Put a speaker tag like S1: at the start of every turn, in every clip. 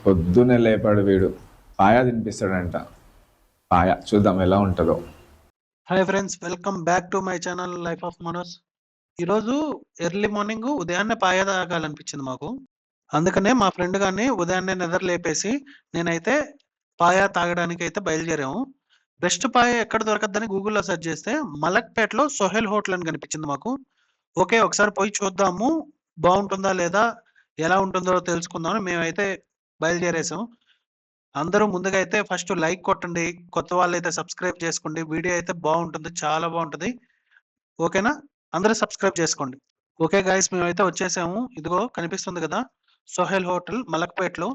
S1: పొద్దున్నే లేపాడు వీడు. పాయ తినిపిస్తాడంట. పాయ చూద్దాం ఎలా ఉంటుందో.
S2: Hi friends, welcome back to my channel life of Manoj. ఈరోజు ఎర్లీ మార్నింగ్ ఉదయాన్నే పాయ తాగాలనిపించింది మాకు. అందుకనే మా ఫ్రెండ్ గారిని ఉదయాన్నే నిద్ర లేపేసి నేనైతే పాయ తాగడానికి అయితే బయలుదేరాము. బెస్ట్ పాయ ఎక్కడ దొరకద్దని గూగుల్లో సెర్చ్ చేస్తే మలక్పేటలో సోహెల్ హోటల్ అని కనిపించింది మాకు. ఓకే, ఒకసారి పోయి చూద్దాము, బాగుంటుందా లేదా, ఎలా ఉంటుందో తెలుసుకుందామని మేమైతే బయలుదేరేసాం. అందరూ ముందుగా అయితే ఫస్ట్ లైక్ కొట్టండి, కొత్త వాళ్ళైతే సబ్స్క్రైబ్ చేసుకోండి. వీడియో అయితే బాగుంటుంది, చాలా బాగుంటుంది. ఓకేనా, అందరూ సబ్స్క్రైబ్ చేసుకోండి. ఓకే గాయస్, మేమైతే వచ్చేసాము. ఇదిగో కనిపిస్తుంది కదా సోహెల్ హోటల్ మలక్పేటలో.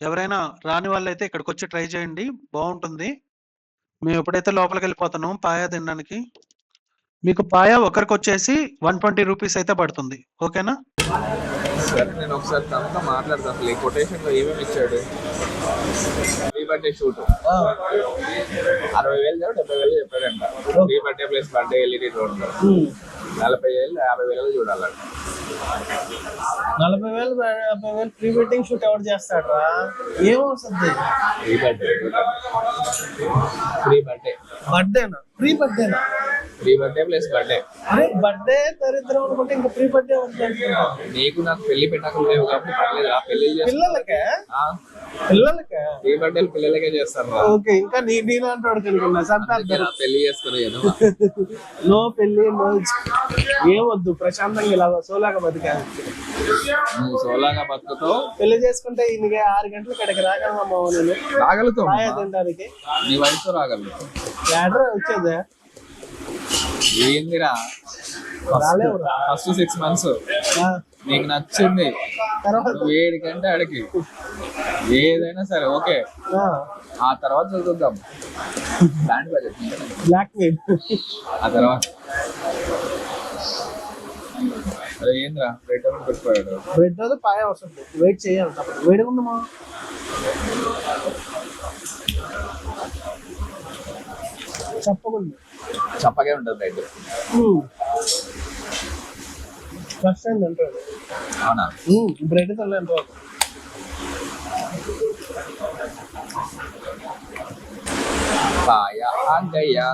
S2: ఎవరైనా రాని వాళ్ళైతే ఇక్కడికి వచ్చి ట్రై చేయండి, బాగుంటుంది. మేము ఎప్పుడైతే లోపలికి వెళ్ళిపోతున్నాం పాయ తినడానికి. మీకు పాయ ఒకరికి వచ్చేసి 120 రూపీస్ అయితే పడుతుంది. ఓకేనా
S1: సరే, నేను ఒకసారి తనతో మాట్లాడతాను. అసలు ఈ కొటేషన్ లో ఏమేమి ఇచ్చాడు? ప్రీ బర్త్డే షూట్ 60,000 70,000 చెప్పాడంట. Pre birthday plus birthday LED road 40,000 50,000 చూడాలంట.
S3: 40,000 50,000 ప్రీ వెడ్డింగ్ షూట్ ఎవరు చేస్తాడు రా? ఏమవుతుంది?
S1: ప్రీ బర్త్డే
S3: బర్త్డేనా? ప్రీ బర్త్డేనా?
S1: Pre birthday plus birthday.
S3: అరే బర్త్డే దరిద్రం అనుకుంటే ఇంకా ప్రీ బర్త్డే
S1: నీకు నాకు పెళ్లి పెట్టాక లేవు కాబట్టి పర్లేదు. ఆ పెళ్లి
S3: పిల్లలకే
S1: ప్రీ బర్త్డే పిల్లలకే చేస్తారు.
S3: ఓకే, ఇంకా నీలాంటి వాడు కనుకున్నా
S1: పెళ్లి చేసుకునే
S3: నో పెళ్లి నో ఏమొద్దు, ప్రశాంతంగా ఇలా సోలాగా బతికాలి.
S1: నువ్వు సోలాగా బతుకుతో
S3: పెళ్లి చేసుకుంటే ఈయనకి 6 గంటలు ఇక్కడికి రాగలమా? నేను
S1: రాగలుగుతావు.
S3: తినడానికి
S1: నీ వయసుతో రాగలుగుతావు.
S3: వచ్చేదే
S1: ఏందిరా? ఫస్ట్ 6 months నీకు నచ్చింది, ఏడికంటే అడిగి ఏదైనా సరే ఓకే. ఆ తర్వాత చదువుతాం బ్లాండ్ బడ్జెట్,
S3: బ్లాక్ మెయిల్.
S1: ఆ తర్వాత అదే ఏంద్రా బ్రెడ్ పెట్టిపోయాడు.
S3: బ్రెడ్ అది పాయ వస్తుంది, వెయిట్ చేయాలి. తప్పదు, వేడిగా ఉందమ్మా.
S1: చప్పగా ఉంటుంది బ్రెడ్.
S3: ఫస్ట్ టైం తింటాడు.
S1: అవునా?
S3: బ్రెడ్ తినలేదు.
S1: పాయ ఆగయ్యా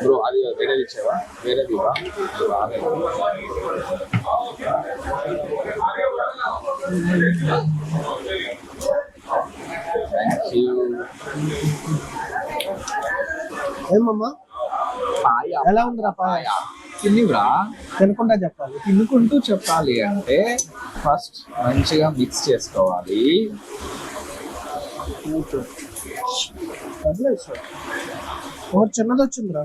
S1: బ్రో. అది వేరేది ఇచ్చావా? వేరేది ఇవ్వా.
S3: ఏమమ్మా ఎలా ఉందిరా పాయ?
S1: తిన్నివ్రా,
S3: తినకుండా చెప్పాలి.
S1: తినుకుంటూ చెప్పాలి అంటే ఫస్ట్ మంచిగా మిక్స్ చేసుకోవాలి.
S3: ఒకటి చిన్నది వచ్చిందిరా.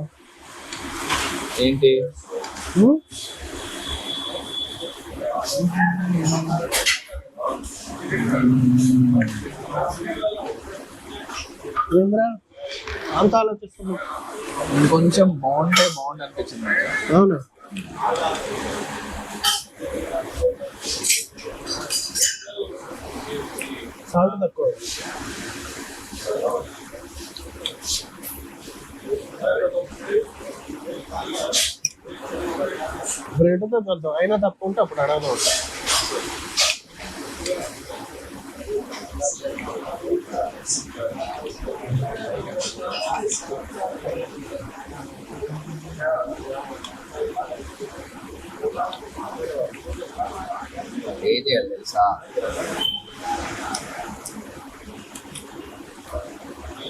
S1: ఏంటి?
S3: ఏంద్రా అంత ఆలోచిస్తున్నావు?
S1: ఇంకొంచెం బాగుంటే బాగుంది అనిపించింది.
S3: అవునా? సాల్ట్ తక్కువ. బ్రెడ్తో చూద్దాం, అయినా తక్కువ ఉంటే అప్పుడు అడగదు.
S1: ఏం చేయాలి తెలుసా?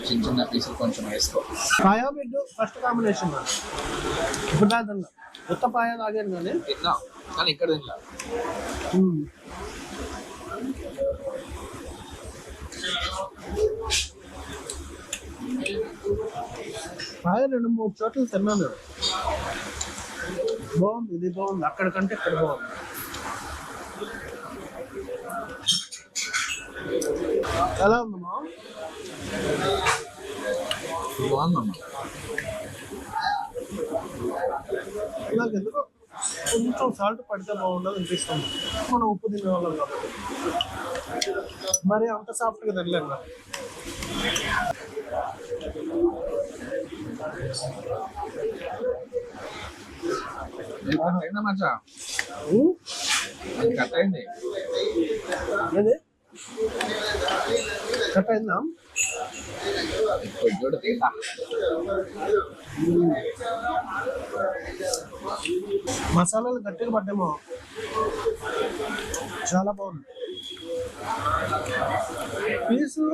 S1: చిన్న చిన్న పీసులు కొంచెం వేసుకో.
S3: పాయా బిడ్డ ఫస్ట్ కాంబినేషన్. ఇప్పుడు తిన్నా, కొత్త పాయా తాగాను కానీ
S1: తిన్నా, కానీ ఇక్కడ తిన్నా.
S3: పాయ 2-3 చోట్ల తిన్నాను. బాగుంది, ఇది బాగుంది, అక్కడికంటే ఇక్కడ బాగుంది. ఎలా ఉందమ్మా?
S1: బాగుందమ్మా.
S3: నాకు ఎందుకో కొంచెం సాల్ట్ పడితే బాగుండదు అనిపిస్తుంది. మనం ఉప్పు తినేవాళ్ళం కాబట్టి మరి అంత సాఫ్ట్గా తినలేము.
S1: కట్ అయింది.
S3: ఏది కట్ అయిందా?
S1: కొంచెం తీసా.
S3: మసాలాలు గట్టిగా పడ్డామో, చాలా బాగుంది. పీసు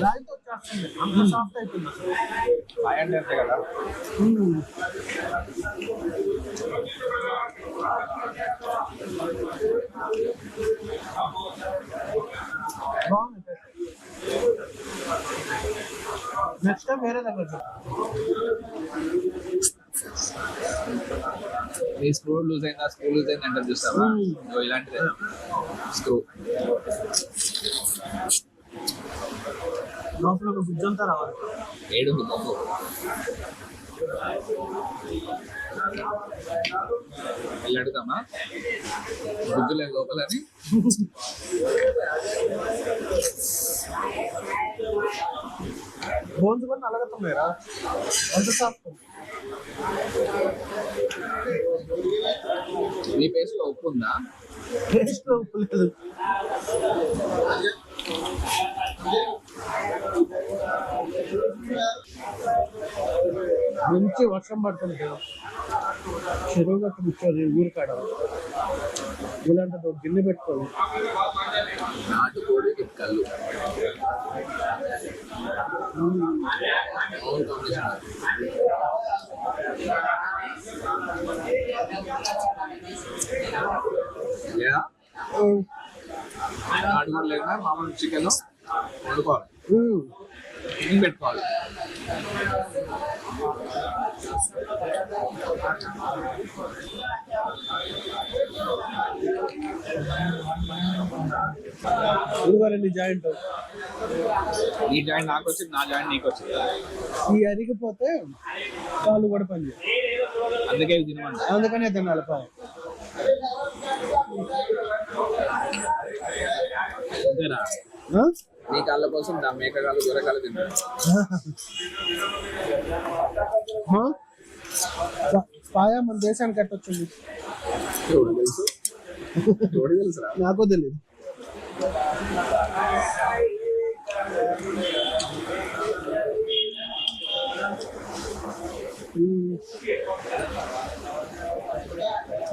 S3: రాయితో వచ్చేస్తుంది, అంత సాఫ్ట్ అయిపోయింది అసలు.
S1: బాగుంది అంతే కదా.
S3: బాగుంది. నెక్స్ట్ టైం వేరే దగ్గర
S1: ఈ స్క్రూ లూజ్ అయిందా, స్క్రూ లూజ్ అయింది అంటారు చూస్తావా, ఇలాంటిదే స్క్రూ.
S3: లోపల ఒక గుజ్జంతా రావాలి.
S1: ఏడు బొమ్మ వెళ్ళి అడుగుతామా గుజ్జులేదు లోపలని.
S3: బోన్స్ కూడా నలగతున్నాయిరా, అంత సాఫ్ట్.
S1: నీ పేస్ట్ లో ఉప్పు ఉందా?
S3: టేస్ట్ లో ఉప్పు లేదు. మంచి వర్షం పడుతుంది కదా, చెరువు గట్టు కూర్చోదు ఊరి కాడ, ఇలాంటి ఒక గిన్నె పెట్టుకోవాలి.
S1: నాటుకోడి కళ్ళు లేదా నాటుకోడి లేదా మామూలు చికెన్ వండుకోవాలి, పెట్టుకోవాలి.
S3: ఇదిగోరండి జాయింట్,
S1: నీ జాయింట్ నాకు వచ్చింది, నా జాయింట్ నీకు వచ్చింది.
S3: ఈ అరిగిపోతే కాళ్ళు కూడా పనిచేయాలి,
S1: అందుకే ఇవి తినమంట.
S3: అందుకనే తినాలి పావు.
S1: అంతేనా? నీ కాళ్ళ కోసం నా మేక కాళ్ళు గొర్రెకాళ్ళు తింటాను.
S3: పాయ మన దేశానికి కట్టొచ్చింది.
S1: ఎవడు తెలుసు, ఎవడు తెలుసురా?
S3: నాకు తెలియదు.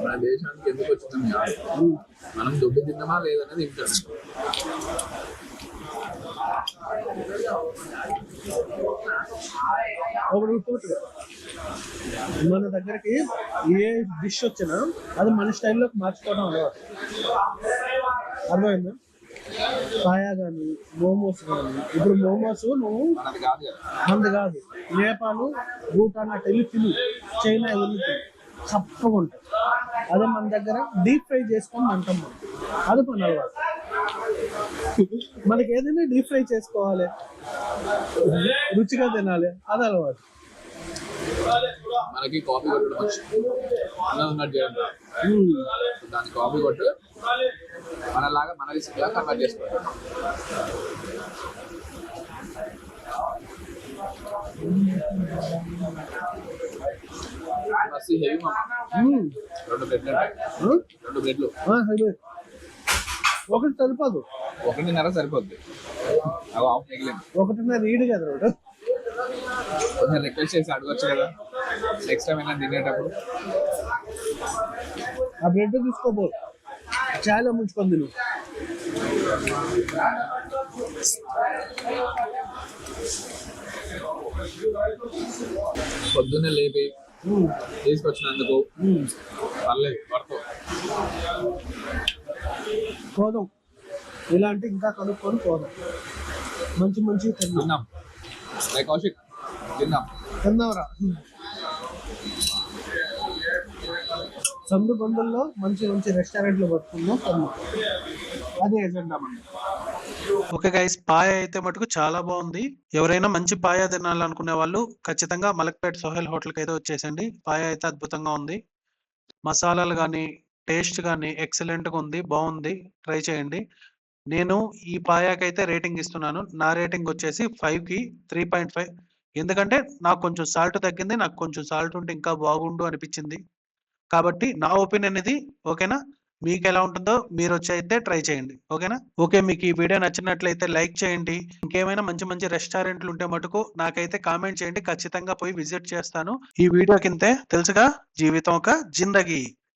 S1: మన దేశానికి ఎందుకు వచ్చిందాం కాదు, మనం దొబ్బి తిన్నామా లేదనేది ఇంటాడు.
S3: మన దగ్గరికి ఏ డిష్ వచ్చినా అది మన స్టైల్లోకి మార్చుకోవడం అలవాటు. అర్థమైందా? పాయా కానీ మోమోస్ కానీ, ఇప్పుడు మోమోస్ నువ్వు మంది కాదు, నేపాల్ భూటాన్ అటు వెళ్ళి తిను, చైనా వెళ్ళి తిను, చప్పగా ఉంటాయి. అదే మన దగ్గర డీప్ ఫ్రై చేసుకొని అంటాం మనం, అది మన అలవాటు. మనకి ఏదైనా డీప్ ఫ్రై చేసుకోవాలి, రుచిగా తినాలి, అది అలవాటు.
S1: మనకి కాఫీ కొట్టడం వచ్చింది, ఉన్నట్టు చేయండి. దాని కాఫీ కొట్టు మనలాగా మన రిసిపీలా కన్వర్ట్ చేసుకోవాలి. మస్తు హెవీ మామ. 2 బ్రెడ్లు ఉంటాయి, 2 బ్రెడ్లు.
S3: ఒకటి సరిపోదు,
S1: 1.5 సరిపోద్ది. అవి ఆఫ్ మిగిలింది.
S3: 1.5 ఈడు కదా రోడ్డు.
S1: కొంచెం రిక్వెస్ట్ చేసి అడగొచ్చు కదా నెక్స్ట్ టైం అయినా తినేటప్పుడు.
S3: ఆ బ్రెడ్ తీసుకోబో, చాయలో ముంచుకొని తిను.
S1: పొద్దున్నే లేపి తీసుకొచ్చినందుకు పర్లేదు, పడుతూ
S3: పోదాం, ఇలాంటి ఇంకా కనుక్కొని పోదాం. మంచి మంచి
S1: తిన్నాం. కౌశిక్ తిన్నాం,
S3: తిన్నావురా. సందు బంధుల్లో మంచి మంచి రెస్టారెంట్లు పట్టుకుందాం, తిన్నాం. అదే ఎజెండా మనం.
S2: ఓకే గైస్, పాయ అయితే మటుకు చాలా బాగుంది. ఎవరైనా మంచి పాయ తినాలనుకునే వాళ్ళు ఖచ్చితంగా మలక్పేట్ సోహెల్ హోటల్కి అయితే వచ్చేసండి. పాయ అయితే అద్భుతంగా ఉంది, మసాలాలు కానీ టేస్ట్ కానీ ఎక్సలెంట్గా ఉంది, బాగుంది, ట్రై చేయండి. నేను ఈ పాయాకైతే రేటింగ్ ఇస్తున్నాను. నా రేటింగ్ వచ్చేసి 5కి 3.5. ఎందుకంటే నాకు కొంచెం సాల్ట్ తగ్గింది, నాకు కొంచెం సాల్ట్ ఉంటే ఇంకా బాగుండు అనిపించింది. కాబట్టి నా ఒపీనియన్ ఇది. ఓకేనా? మీకు ఎలా ఉంటుందో మీరు వచ్చి అయితే ట్రై చేయండి. ఓకేనా? ఓకే, మీకు ఈ వీడియో నచ్చినట్లయితే లైక్ చేయండి. ఇంకేమైనా మంచి మంచి రెస్టారెంట్లు ఉంటే మటుకు నాకైతే కామెంట్ చేయండి. ఖచ్చితంగా పోయి విజిట్ చేస్తాను. ఈ వీడియో కింతే తెలుసుగా, జీవితం ఒక జిందగీ.